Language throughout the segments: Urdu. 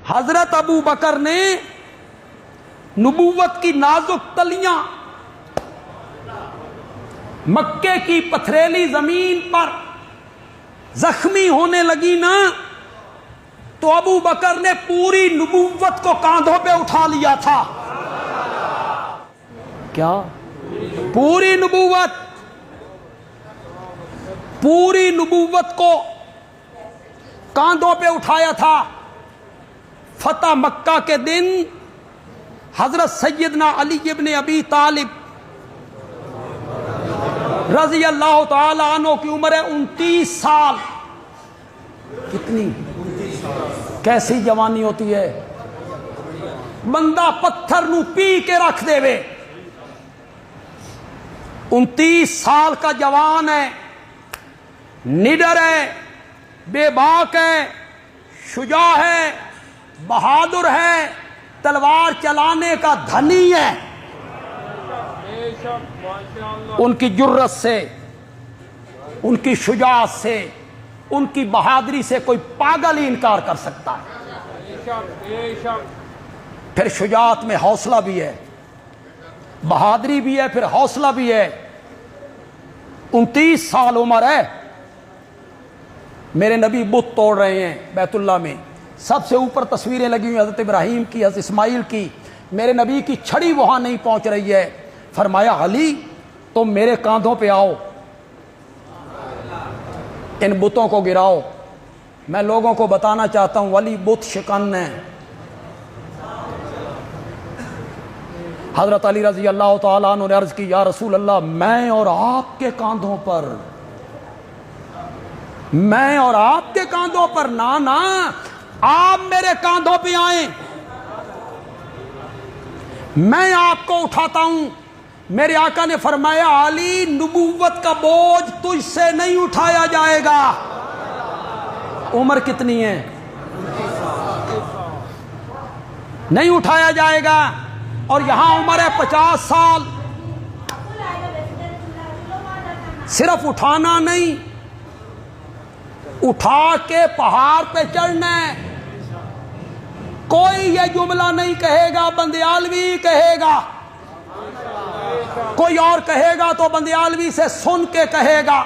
حضرت ابو بکر نے نبوت کی نازک تلیاں مکے کی پتھریلی زمین پر زخمی ہونے لگی نا، تو ابو بکر نے پوری نبوت کو کاندھوں پہ اٹھا لیا تھا۔ کیا؟ پوری نبوت کو کاندھوں پہ اٹھایا تھا۔ فتح مکہ کے دن حضرت سیدنا علی ابن ابی طالب رضی اللہ تعالی عنہ کی عمر ہے 29 سال۔ کتنی؟ کیسی جوانی ہوتی ہے، بندہ پتھر نو پی کے رکھ دے وے۔ 29 سال کا جوان ہے، نڈر ہے، بے باک ہے، شجاع ہے، بہادر ہے، تلوار چلانے کا دھنی ہے۔ ان کی جرت سے، ان کی شجاعت سے، ان کی بہادری سے کوئی پاگل ہی انکار کر سکتا ہے۔ پھر شجاعت میں حوصلہ بھی ہے، بہادری بھی ہے، پھر حوصلہ بھی ہے۔ 29 سال عمر ہے، میرے نبی بت توڑ رہے ہیں بیت اللہ میں، سب سے اوپر تصویریں لگی ہوئی حضرت ابراہیم کی، حضرت اسماعیل کی، میرے نبی کی چھڑی وہاں نہیں پہنچ رہی ہے۔ فرمایا علی تم میرے کاندھوں پہ آؤ، ان بتوں کو گراؤ۔ میں لوگوں کو بتانا چاہتا ہوں علی بت شکن ہے۔ حضرت علی رضی اللہ تعالیٰ عنہ نے عرض کی یا رسول اللہ میں اور آپ کے کاندھوں پر، میں اور آپ کے کاندھوں پر، نا آپ میرے کاندھوں پہ آئیں، میں آپ کو اٹھاتا ہوں۔ میرے آقا نے فرمایا علی نبوت کا بوجھ تجھ سے نہیں اٹھایا جائے گا۔ عمر کتنی ہے؟ نہیں اٹھایا جائے گا، اور یہاں عمر ہے 50 سال۔ صرف اٹھانا نہیں، اٹھا کے پہاڑ پہ چڑھنا ہے۔ کوئی یہ جملہ نہیں کہے گا بندیالوی کہے گا، کوئی اور کہے گا تو بندیالوی سے سن کے کہے گا۔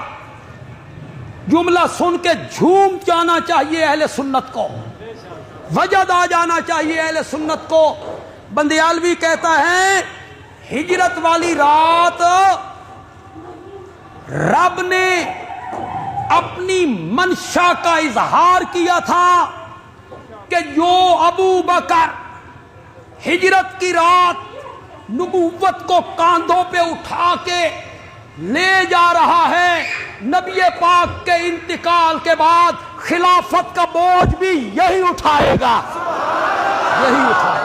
جملہ سن کے جھوم جانا چاہیے اہل سنت کو، وجد آ جانا چاہیے اہل سنت کو۔ بندیالوی کہتا ہے ہجرت والی رات رب نے اپنی منشا کا اظہار کیا تھا کہ جو ابو بکر ہجرت کی رات نبوت کو کاندھوں پہ اٹھا کے لے جا رہا ہے، نبی پاک کے انتقال کے بعد خلافت کا بوجھ بھی یہی اٹھائے گا، یہی اٹھائے گا۔